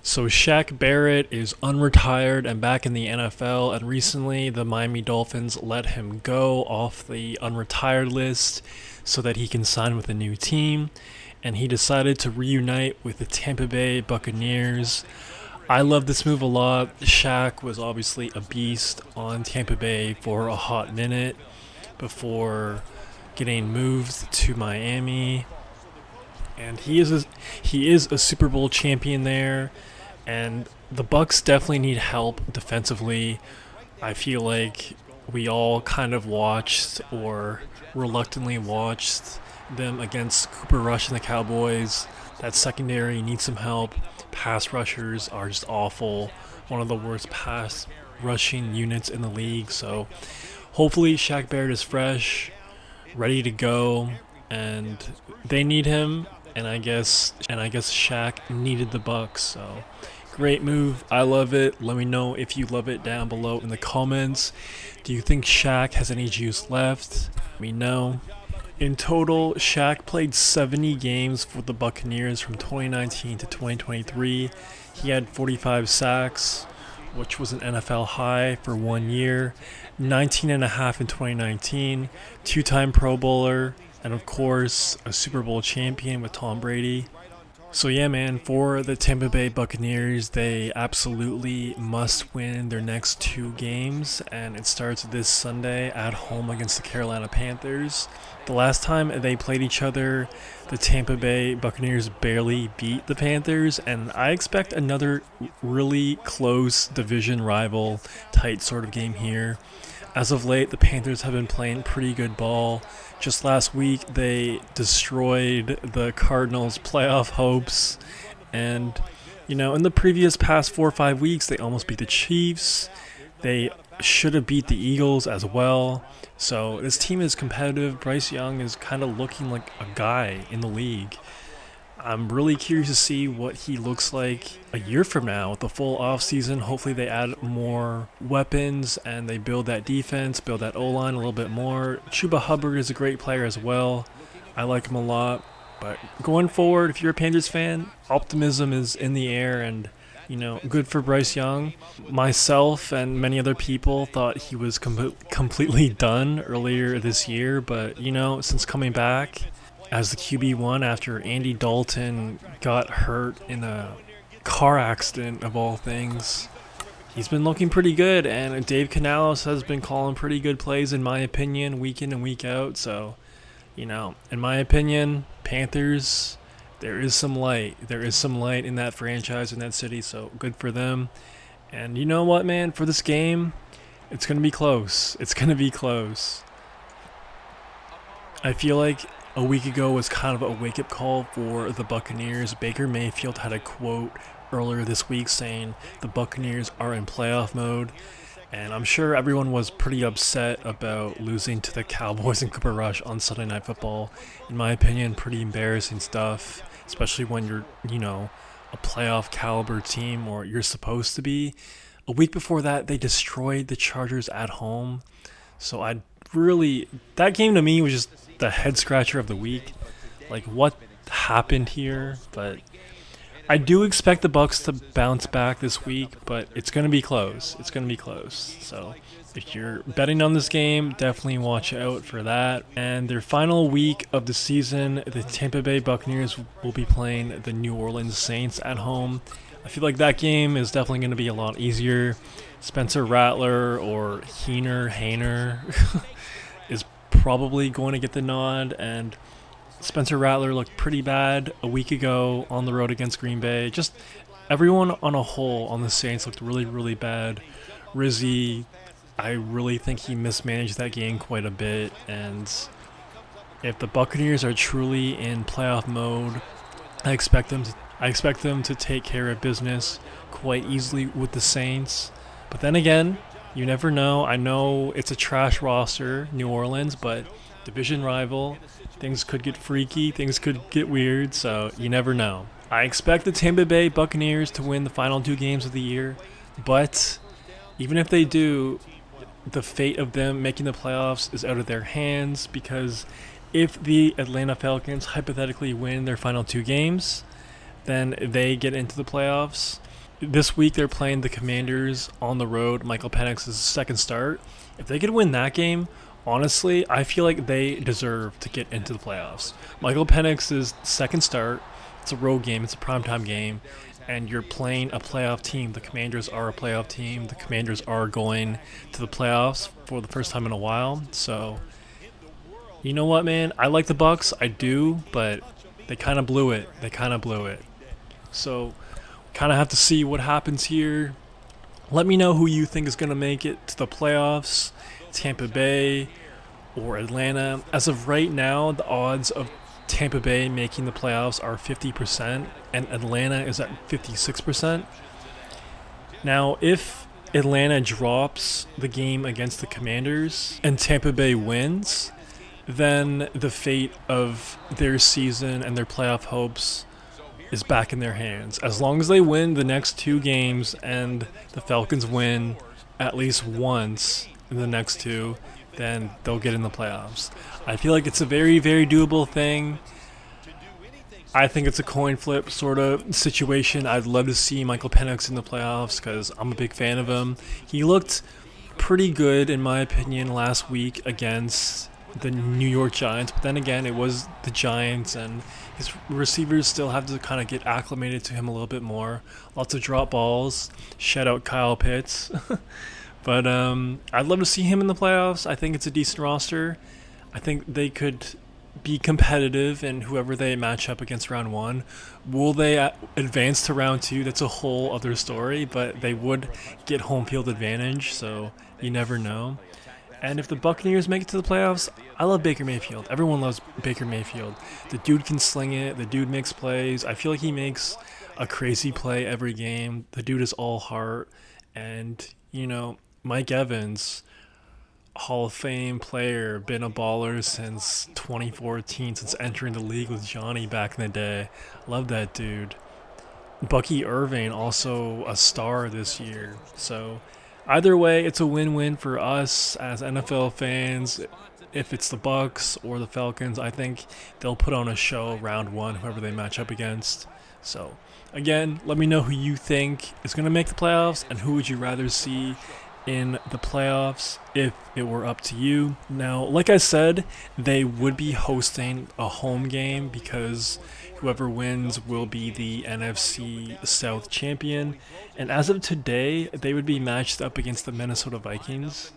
So Shaq Barrett is unretired and back in the NFL, and recently the Miami Dolphins let him go off the unretired list so that he can sign with a new team, and he decided to reunite with the Tampa Bay Buccaneers. I love this move a lot. Shaq was obviously a beast on Tampa Bay for a hot minute before getting moved to Miami, and he is a Super Bowl champion there, and the Bucs definitely need help defensively. I feel like we all kind of watched or reluctantly watched them against Cooper Rush and the Cowboys. That secondary needs some help. Pass rushers are just awful. One of the worst pass rushing units in the league. So hopefully Shaq Barrett is fresh, ready to go, and they need him. And I guess Shaq needed the Bucks. So great move. I love it. Let me know if you love it down below in the comments. Do you think Shaq has any juice left? Let me know. In total, Shaq played 70 games for the Buccaneers from 2019 to 2023. He had 45 sacks, which was an NFL high for 1 year, 19 and a half in 2019, two-time Pro Bowler, and of course, a Super Bowl champion with Tom Brady. So yeah, man, for the Tampa Bay Buccaneers, they absolutely must win their next two games, and it starts this Sunday at home against the Carolina Panthers. The last time they played each other, the Tampa Bay Buccaneers barely beat the Panthers, and I expect another really close division rival tight sort of game here. As of late, the Panthers have been playing pretty good ball. Just last week, they destroyed the Cardinals' playoff hopes. And, in the previous past 4 or 5 weeks, they almost beat the Chiefs. They should have beat the Eagles as well. So this team is competitive. Bryce Young is kind of looking like a guy in the league. I'm really curious to see what he looks like a year from now with the full offseason. Hopefully they add more weapons and they build that defense, build that O-line a little bit more. Chuba Hubbard is a great player as well. I like him a lot. But going forward, if you're a Panthers fan, optimism is in the air, and good for Bryce Young. Myself and many other people thought he was completely done earlier this year, but since coming back as the QB1 after Andy Dalton got hurt in a car accident of all things, he's been looking pretty good, and Dave Canales has been calling pretty good plays in my opinion, week in and week out. So, in my opinion, Panthers, there is some light. There is some light in that franchise, in that city, so good for them. And you know what, man? For this game, it's going to be close. It's going to be close. I feel like a week ago was kind of a wake-up call for the Buccaneers. Baker Mayfield had a quote earlier this week saying the Buccaneers are in playoff mode. And I'm sure everyone was pretty upset about losing to the Cowboys and Cooper Rush on Sunday Night Football. In my opinion, pretty embarrassing stuff, especially when you're, a playoff caliber team, or you're supposed to be. A week before that, they destroyed the Chargers at home. So that game to me was just the head scratcher of the week. Like, what happened here? But I do expect the Bucs to bounce back this week, but it's going to be close. It's going to be close. So if you're betting on this game, definitely watch out for that. And their final week of the season, the Tampa Bay Buccaneers will be playing the New Orleans Saints at home. I feel like that game is definitely going to be a lot easier. Spencer Rattler or Hainer is probably going to get the nod, and Spencer Rattler looked pretty bad a week ago on the road against Green Bay. Just everyone on a whole on the Saints looked really, really bad. Rizzy, I really think he mismanaged that game quite a bit, and if the Buccaneers are truly in playoff mode, I expect them to take care of business quite easily with the Saints. But then again, you never know. I know it's a trash roster, New Orleans, but division rival, things could get freaky, things could get weird, so you never know. I expect the Tampa Bay Buccaneers to win the final two games of the year, but even if they do, the fate of them making the playoffs is out of their hands, because if the Atlanta Falcons hypothetically win their final two games, then they get into the playoffs. This week they're playing the Commanders on the road. Michael Penix's second start. If they could win that game, honestly, I feel like they deserve to get into the playoffs. Michael Penix's second start. It's a road game. It's a primetime game, and you're playing a playoff team. The Commanders are a playoff team. The Commanders are going to the playoffs for the first time in a while. So, you know what, man? I like the Bucs. I do, but they kind of blew it. They kind of blew it. So, kind of have to see what happens here. Let me know who you think is going to make it to the playoffs, Tampa Bay or Atlanta. As of right now, the odds of Tampa Bay making the playoffs are 50%, and Atlanta is at 56%. Now, if Atlanta drops the game against the Commanders and Tampa Bay wins, then the fate of their season and their playoff hopes is back in their hands. As long as they win the next two games and the Falcons win at least once in the next two, then they'll get in the playoffs. I feel like it's a very, very doable thing. I think it's a coin flip sort of situation. I'd love to see Michael Penix in the playoffs because I'm a big fan of him. He looked pretty good, in my opinion, last week against the New York Giants, but then again, it was the Giants, and his receivers still have to kind of get acclimated to him a little bit more. Lots of drop balls. Shout out Kyle Pitts. But I'd love to see him in the playoffs. I think it's a decent roster. I think they could be competitive in whoever they match up against round one. Will they advance to round two? That's a whole other story, but they would get home field advantage, so you never know. And if the Buccaneers make it to the playoffs, I love Baker Mayfield. Everyone loves Baker Mayfield. The dude can sling it. The dude makes plays. I feel like he makes a crazy play every game. The dude is all heart. And, Mike Evans, Hall of Fame player, been a baller since 2014, since entering the league with Johnny back in the day. Love that dude. Bucky Irving, also a star this year. So either way, it's a win-win for us as NFL fans. If it's the Bucs or the Falcons, I think they'll put on a show round one, whoever they match up against. So, again, let me know who you think is going to make the playoffs and who would you rather see in the playoffs if it were up to you. Now, like I said, they would be hosting a home game because whoever wins will be the NFC South champion. And as of today, they would be matched up against the Minnesota Vikings.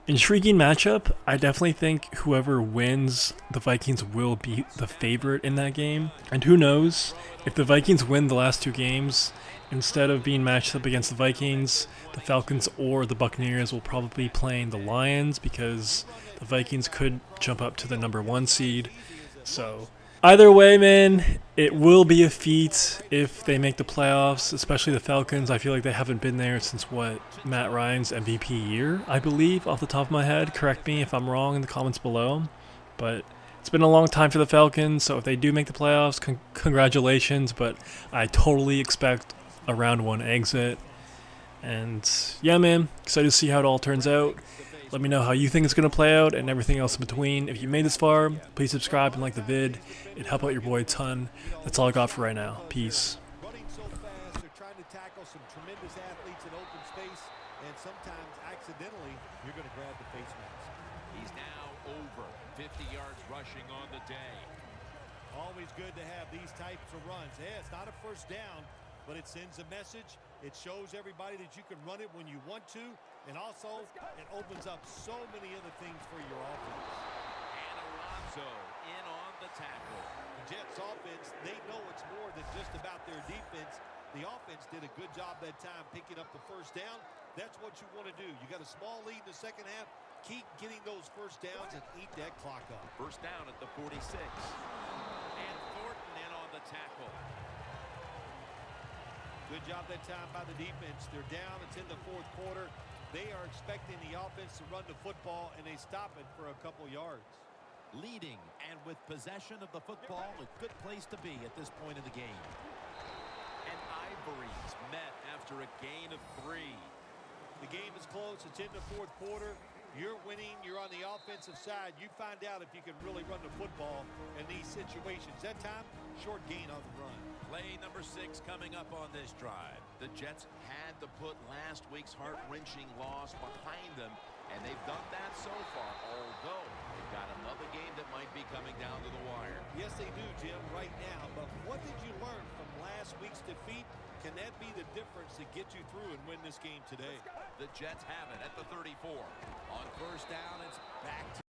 Intriguing matchup. I definitely think whoever wins, the Vikings will be the favorite in that game. And who knows, if the Vikings win the last two games, instead of being matched up against the Vikings, the Falcons or the Buccaneers will probably be playing the Lions because the Vikings could jump up to the number one seed. So either way, man, it will be a feat if they make the playoffs, especially the Falcons. I feel like they haven't been there since, Matt Ryan's MVP year, I believe, off the top of my head. Correct me if I'm wrong in the comments below. But it's been a long time for the Falcons, so if they do make the playoffs, congratulations. But I totally expect a round one exit. And yeah, man, excited to see how it all turns out. Let me know how you think it's going to play out and everything else in between. If you made this far, please subscribe and like the vid. It'd help out your boy a ton. That's all I got for right now. Peace. Running so fast, they're trying to tackle some tremendous athletes in open space, and sometimes accidentally, you're going to grab the face mask. He's now over 50 yards rushing on the day. Always good to have these types of runs. Yeah, it's not a first down, but it sends a message. It shows everybody that you can run it when you want to, and also it opens up so many other things for your offense. And Alonso in on the tackle. The Jets offense, they know it's more than just about their defense. The offense did a good job that time picking up the first down. That's what you want to do. You got a small lead in the second half. Keep getting those first downs and eat that clock up. First down at the 46. And Thornton in on the tackle. Good job that time by the defense. They're down. It's in the fourth quarter. They are expecting the offense to run the football, and they stop it for a couple yards. Leading and with possession of the football, a good place to be at this point in the game. And Ivory's met after a gain of 3. The game is close. It's in the fourth quarter. You're winning. You're on the offensive side. You find out if you can really run the football in these situations. That time, short gain on the run. Play number 6 coming up on this drive. The Jets had to put last week's heart-wrenching loss behind them, and they've done that so far, although they've got another game that might be coming down to the wire. Yes, they do, Jim, right now. But what did you learn from last week's defeat? Can that be the difference to get you through and win this game today? The Jets have it at the 34. On first down, it's back to